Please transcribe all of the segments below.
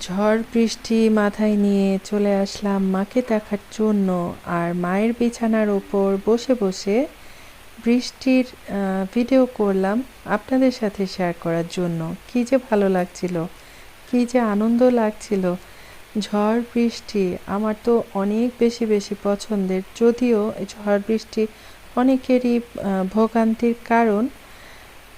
ঝড় বৃষ্টি মাথায় নিয়ে চলে আসলাম মাকে দেখার জন্য। আর মায়ের বিছানার ওপর বসে বসে বৃষ্টির ভিডিও করলাম আপনাদের সাথে শেয়ার করার জন্য। কী যে ভালো লাগছিল, কী যে আনন্দ লাগছিল। ঝড় বৃষ্টি আমার তো অনেক বেশি বেশি পছন্দের, যদিও ঝড় বৃষ্টি অনেকেরই ভোগান্তির কারণ।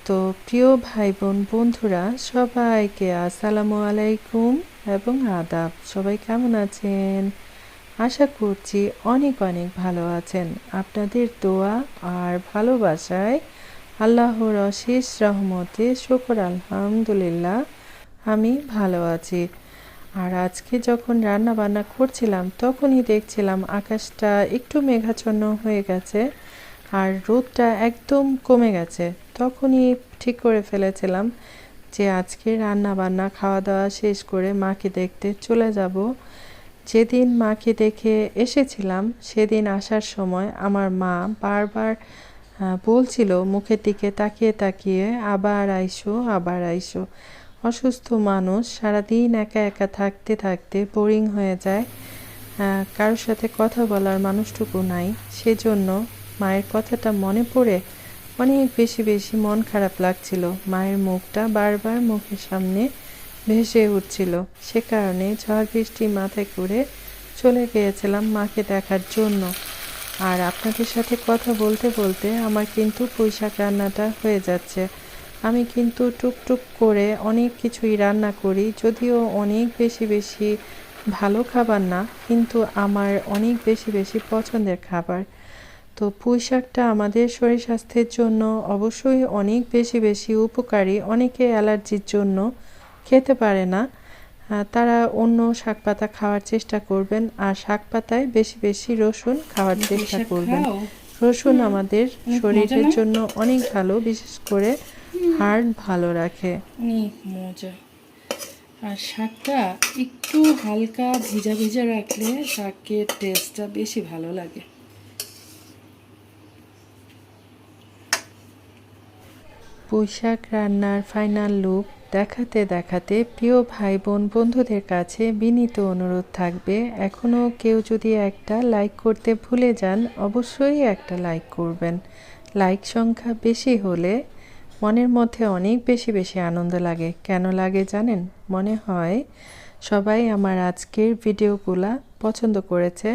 তো প্রিয় ভাই বোন বন্ধুরা সবাইকে আসসালামু আলাইকুম এবং আদাব। সবাই কেমন আছেন? আশা করছি অনেক অনেক ভালো আছেন। আপনাদের দোয়া আর ভালোবাসায় আল্লাহর অশেষ রহমতে শুকর আলহামদুলিল্লাহ আমি ভালো আছি। আর আজকে যখন রান্না বান্না করছিলাম তখনই দেখছিলাম আকাশটা একটু মেঘাচ্ছন্ন হয়ে গেছে আর রোদটা একদম কমে গেছে। তখনই ঠিক করে ফেলেছিলাম যে আজকে রান্না বান্না খাওয়া দাওয়া শেষ করে মাকে দেখতে চলে যাব। যেদিন মাকে দেখে এসেছিলাম সেদিন আসার সময় আমার মা বারবার বলছিল মুখের দিকে তাকিয়ে তাকিয়ে, আবার আইসো আবার আইসো। অসুস্থ মানুষ সারাদিন একা একা থাকতে থাকতে বোরিং হয়ে যায়, কারোর সাথে কথা বলার মানুষটুকু নাই। সেজন্য মায়ের কথাটা মনে পড়ে অনেক বেশি বেশি মন খারাপ লাগছিল। মায়ের মুখটা বারবার মুখের সামনে ভেসে উঠছিল। সে কারণে ঝড় বৃষ্টি মাথায় করে চলে গিয়েছিলাম মাকে দেখার জন্য। আর আপনাদের সাথে কথা বলতে বলতে আমার কিন্তু পুঁইশাক রান্নাটা হয়ে যাচ্ছে। আমি কিন্তু টুকটুক করে অনেক কিছুই রান্না করি, যদিও অনেক বেশি বেশি ভালো খাবার না, কিন্তু আমার অনেক বেশি বেশি পছন্দের খাবার। তো পুঁইশাকটা আমাদের শরীর স্বাস্থ্যের জন্য অবশ্যই অনেক বেশি বেশি উপকারী। অনেকে অ্যালার্জির জন্য খেতে পারে না, তারা অন্য শাক পাতা খাওয়ার চেষ্টা করবেন। আর শাক পাতায় বেশি বেশি রসুন খাওয়ার চেষ্টা করবেন। রসুন আমাদের শরীরের জন্য অনেক ভালো, বিশেষ করে হার্ট ভালো রাখে। অনেক মজা। আর শাকটা একটু হালকা ভিজা ভিজা রাখলে শাকের টেস্টটা বেশি ভালো লাগে। পুঁইশাক রান্নার ফাইনাল লুক দেখাতে দেখাতে প্রিয় ভাই বোন বন্ধুদের কাছে বিনীত অনুরোধ থাকবে, এখনও কেউ যদি একটা লাইক করতে ভুলে যান অবশ্যই একটা লাইক করবেন। লাইক সংখ্যা বেশি হলে মনের মধ্যে অনেক বেশি বেশি আনন্দ লাগে। কেন লাগে জানেন? মনে হয় সবাই আমার আজকের ভিডিওগুলা পছন্দ করেছে,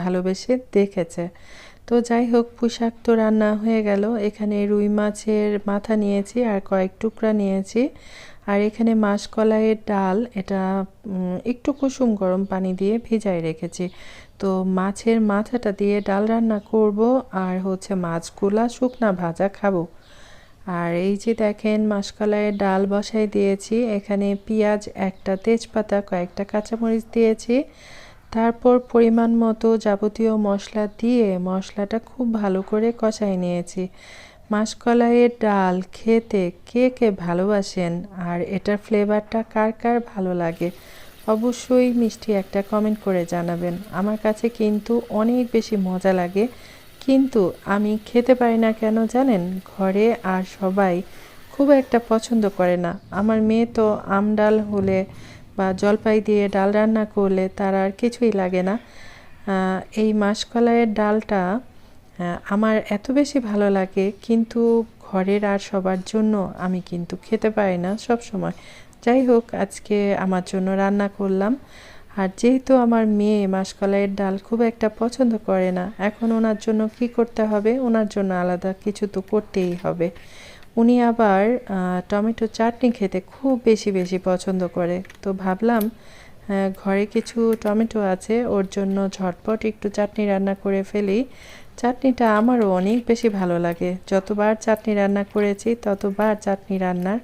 ভালোবেসে দেখেছে। তো যাই হোক, পুঁইশাক তো রান্না হয়ে গেল। এখানে রুই মাছের মাথা নিয়েছি আর কয়েক টুকরা নিয়েছি। আর এখানে মাসকলাইয়ের ডাল, এটা একটু কুসুম গরম পানি দিয়ে ভিজাই রেখেছি। তো মাছের মাথাটা দিয়ে ডাল রান্না করব, আর হচ্ছে মাছগুলা শুকনা ভাজা খাবো। আর এই যে দেখেন মাসকলাইয়ের ডাল বসাই দিয়েছি। এখানে পেঁয়াজ, একটা তেজপাতা, কয়েকটা কাঁচামরিচ দিয়েছি। তারপর পরিমাণ মতো যাবতীয় মশলা দিয়ে মশলাটা খুব ভালো করে কষাই নিয়েছি। মাসকলাইয়ের ডাল খেতে কে কে ভালোবাসেন আর এটার ফ্লেভারটা কার কার ভালো লাগে অবশ্যই মিষ্টি একটা কমেন্ট করে জানাবেন। আমার কাছে কিন্তু অনেক বেশি মজা লাগে, কিন্তু আমি খেতে পারি না। কেন জানেন? ঘরে আর সবাই খুব একটা পছন্দ করে না। আমার মেয়ে তো আম ডাল হলে বা জলপাই দিয়ে ডাল রান্না করলে তার আর কিছুই লাগে না। এই মাসকলাইয়ের ডালটা আমার এত বেশি ভালো লাগে, কিন্তু ঘরের আর সবার জন্য আমি কিন্তু খেতে পারি না সব সময়। যাই হোক, আজকে আমার জন্য রান্না করলাম। আর যেহেতু আমার মেয়ে মাসকলাইয়ের ডাল খুব একটা পছন্দ করে না, এখন ওনার জন্য কি করতে হবে? ওনার জন্য আলাদা কিছু তো করতেই হবে। উনি আবার টমেটো চাটনি খেতে খুব বেশি বেশি পছন্দ করে। তো ভাবলাম ঘরে কিছু টমেটো আছে, ওর জন্য ঝটপট একটু চাটনি রান্না করে ফেলি। চাটনিটা আমারও অনেক বেশি ভালো লাগে। যতবার চাটনি রান্না করেছি ততবার চাটনি রান্নার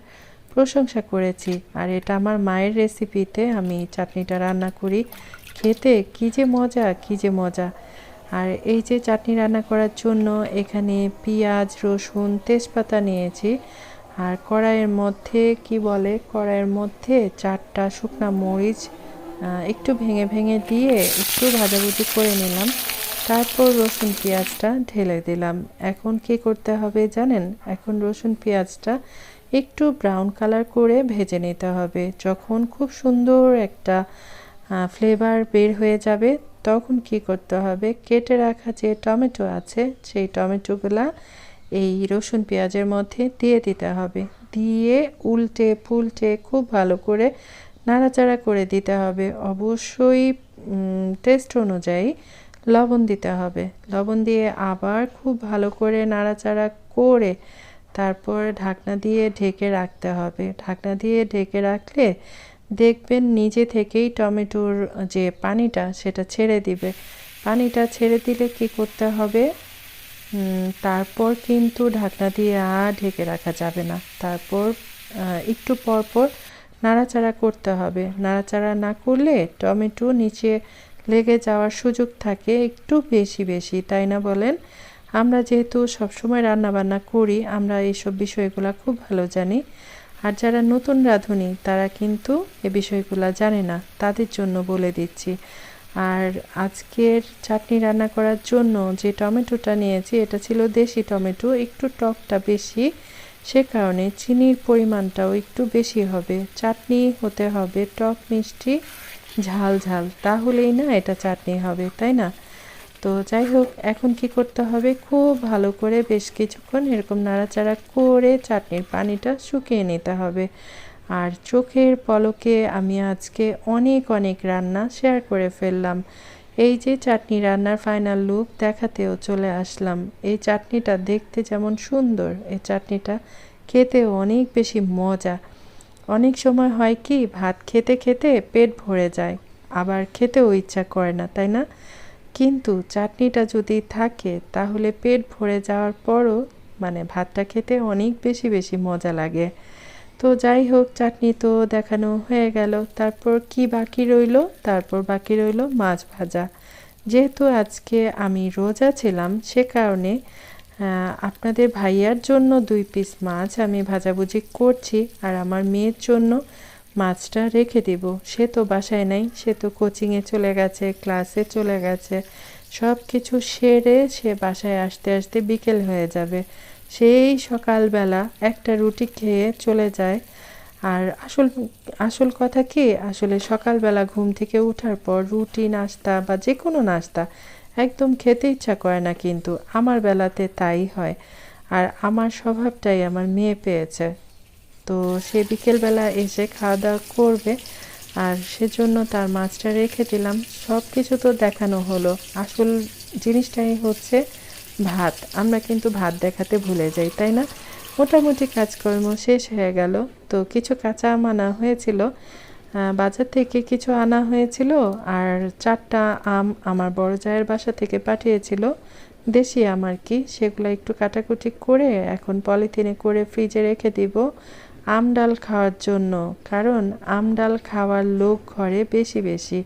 প্রশংসা করেছি। আর এটা আমার মায়ের রেসিপিতে আমি চাটনিটা রান্না করি। খেতে কী যে মজা, কী যে মজা। আর এই যে চাটনি রান্না করার জন্য এখানে পেঁয়াজ, রসুন, তেজপাতা নিয়েছি। আর কড়াইয়ের মধ্যে কড়াইয়ের মধ্যে 4টা শুকনা মরিচ একটু ভেঙে ভেঙে দিয়ে একটু ভাজাভুজি করে নিলাম। তারপর রসুন পেঁয়াজটা ঢেলে দিলাম। এখন কি করতে হবে জানেন? এখন রসুন পেঁয়াজটা একটু ব্রাউন কালার করে ভেজে নিতে হবে। যখন খুব সুন্দর একটা ফ্লেভার বের হয়ে যাবে তখন কি করতে হবে, কেটে রাখা যে টমেটো আছে সেই টমেটোগুলা এই রসুন পেঁয়াজের মধ্যে দিয়ে দিতে হবে। দিয়ে উল্টে পুল্টে খুব ভালো করে নাড়াচাড়া করে দিতে হবে। অবশ্যই টেস্ট অনুযায়ী লবণ দিতে হবে। লবণ দিয়ে আবার খুব ভালো করে নাড়াচাড়া করে তারপর ঢাকনা দিয়ে ঢেকে রাখতে হবে। ঢাকনা দিয়ে ঢেকে রাখলে দেখবেন নিজে থেকেই টমেটোর যে পানিটা সেটা ছেড়ে দিবে। পানিটা ছেড়ে দিলে কি করতে হবে, তারপর কিন্তু ঢাকনা দিয়ে আর ঢেকে রাখা যাবে না। তারপর একটু পর পর নাড়াচাড়া করতে হবে। নাড়াচাড়া না করলে টমেটো নিচে লেগে যাওয়ার সুযোগ থাকে একটু বেশি বেশি, তাই না বলেন? আমরা যেহেতু সবসময় রান্নাবান্না করি আমরা এইসব বিষয়গুলো খুব ভালো জানি। আর যারা নতুন রাঁধুনি তারা কিন্তু এ বিষয়গুলো জানে না, তাদের জন্য বলে দিচ্ছি। আর আজকের চাটনি রান্না করার জন্য যে টমেটোটা নিয়েছি এটা ছিল দেশি টমেটো, একটু টকটা বেশি, সে কারণে চিনির পরিমাণটাও একটু বেশি হবে। চাটনি হতে হবে টক মিষ্টি ঝাল ঝাল, তাহলেই না এটা চাটনি হবে, তাই না? তো যাই হোক, এখন কি করতে হবে, খুব ভালো করে বেশ কিছুক্ষণ এরকম নাড়াচাড়া করে চাটনির পানিটা শুকিয়ে নিতে হবে। আর চোখের পলকে আমি আজকে অনেক অনেক রান্না শেয়ার করে ফেললাম। এই যে চাটনি রান্নার ফাইনাল লুক দেখাতেও চলে আসলাম। এই চাটনিটা দেখতে যেমন সুন্দর, এই চাটনিটা খেতেও অনেক বেশি মজা। অনেক সময় হয় কি, ভাত খেতে খেতে পেট ভরে যায়, আবার খেতেও ইচ্ছা করে না, তাই না? কিন্তু চাটনিটা যদি থাকে তাহলে পেট ভরে যাওয়ার পরও মানে ভাতটা খেতে অনেক বেশি বেশি মজা লাগে। তো যাই হোক, চাটনি তো দেখানো হয়ে গেল। তারপর কি বাকি রইল, তারপর বাকি রইল মাছ ভাজা। যেহেতু আজকে আমি রোজা ছিলাম সে কারণে আপনাদের ভাইয়ার জন্য 2 পিস মাছ আমি ভাজাভুজি করছি, আর আমার মেয়ের জন্য মাছটা রেখে দেব। সে তো বাসায় নাই, সে তো কোচিংয়ে চলে গেছে, ক্লাসে চলে গেছে। সব কিছু সেরে সে বাসায় আসতে আসতে বিকেল হয়ে যাবে। সেই সকালবেলা একটা রুটি খেয়ে চলে যায়। আর আসল কথা কি, আসলে সকালবেলা ঘুম থেকে ওঠার পর রুটি নাস্তা বা যে কোনো নাস্তা একদম খেতে ইচ্ছা করে না, কিন্তু আমার বেলাতে তাই হয়। আর আমার স্বভাবটাই আমার মেয়ে পেয়েছে। তো সে বিকেলবেলা এসে খাওয়া দাওয়া করবে, আর সেজন্য তার মাছটা রেখে দিলাম। সব কিছু তো দেখানো হলো, আসল জিনিসটাই হচ্ছে ভাত। আমরা কিন্তু ভাত দেখাতে ভুলে যাই, তাই না? মোটামুটি কাজকর্ম শেষ হয়ে গেল। তো কিছু কাঁচা আম আনা হয়েছিল, বাজার থেকে কিছু আনা হয়েছিল, আর 4টা আম আমার বড় জায়ের বাসা থেকে পাঠিয়েছিল, দেশি আম আর কি। সেগুলো একটু কাটাকুটি করে এখন পলিথিনে করে ফ্রিজে রেখে দিব আম ডাল খাওয়ার জন্য, কারণ আম ডাল খাওয়ার লোক ঘরে বেশি বেশি।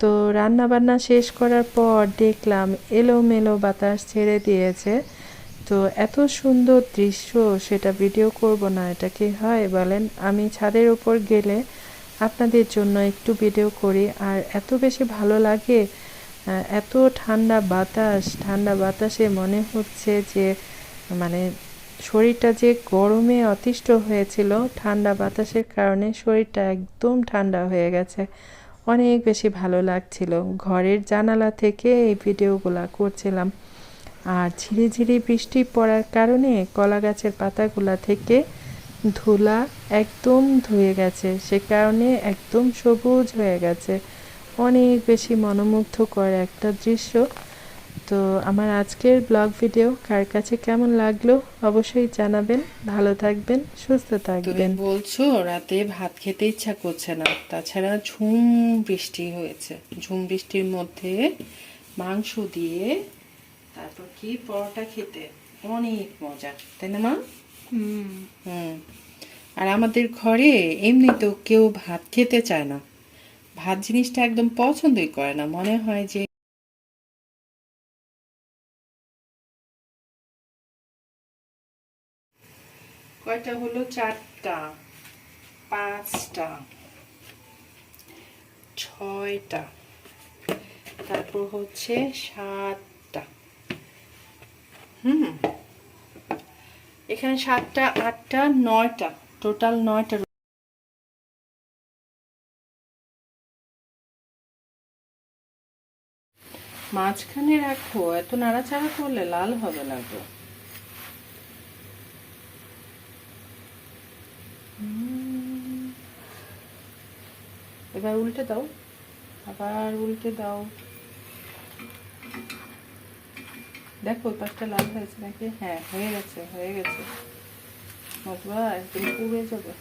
তো রান্না বান্না শেষ করার পর দেখলাম এলোমেলো বাতাস ছেড়ে দিয়েছে। তো এত সুন্দর দৃশ্য, সেটা ভিডিও করব না, এটা কি হয় বলেন? আমি ছাদের উপর গেলে আপনাদের জন্য একটু ভিডিও করি, আর এত বেশি ভালো লাগে। এত ঠান্ডা বাতাস, ঠান্ডা বাতাসে মনে হচ্ছে যে মানে শরীরটা যে গরমে অতিষ্ঠ হয়েছিল, ঠান্ডা বাতাসের কারণে শরীরটা একদম ঠান্ডা হয়ে গেছে। অনেক বেশি ভালো লাগছিল। ঘরের জানালা থেকে এই ভিডিওগুলা করছিলাম। আর ঝিরিঝিরি বৃষ্টি পড়ার কারণে কলা গাছের পাতাগুলা থেকে ধুলা একদম ধুয়ে গেছে, সে কারণে একদম সবুজ হয়ে গেছে। অনেক বেশি মনোমুগ্ধকর একটা দৃশ্য। তো আমার আজকের ব্লগ ভিডিও কার কাছে কেমন লাগলো অবশ্যই জানাবেন। ভালো থাকবেন, সুস্থ তুমি থাকবেন। বলছো রাতে ভাত খেতে ইচ্ছা করছে না, তাছাড়া ঝুম বৃষ্টি হয়েছে। ঝুম বৃষ্টির মধ্যে মাংস দিয়ে তারপর কি পরোটা খেতে অনেক মজা, তাই না মা? হুম। আর আমাদের ঘরে এমনিতেও কেউ ভাত খেতে চায় না, ভাত জিনিসটা একদম পছন্দই করে না, মনে হয় যে কয়টা হলো, 4টা, 5টা, 6টা, তারপর হচ্ছে 7টা। এখানে 7টা 8টা 9টা, টোটাল 9টা। মাঝখানে রাখো, এত নাড়াচাড়া করলে লাল হবে না তো। এবার উল্টে দাও, আবার উল্টে দাও। দেখো ওই পাশটা লাল হয়েছে নাকি? হ্যাঁ, হয়ে গেছে হয়ে গেছে। নতুবা একদম পুড়ে যাবে।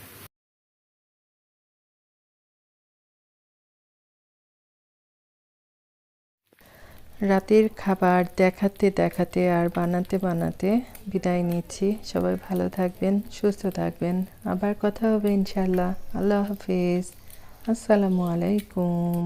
রাতের খাবার দেখাতে দেখাতে আর বানাতে বানাতে বিদায় নিচ্ছি। সবাই ভালো থাকবেন, সুস্থ থাকবেন। আবার কথা হবে ইনশাল্লাহ। আল্লাহ হাফিজ। আসসালামু আলাইকুম।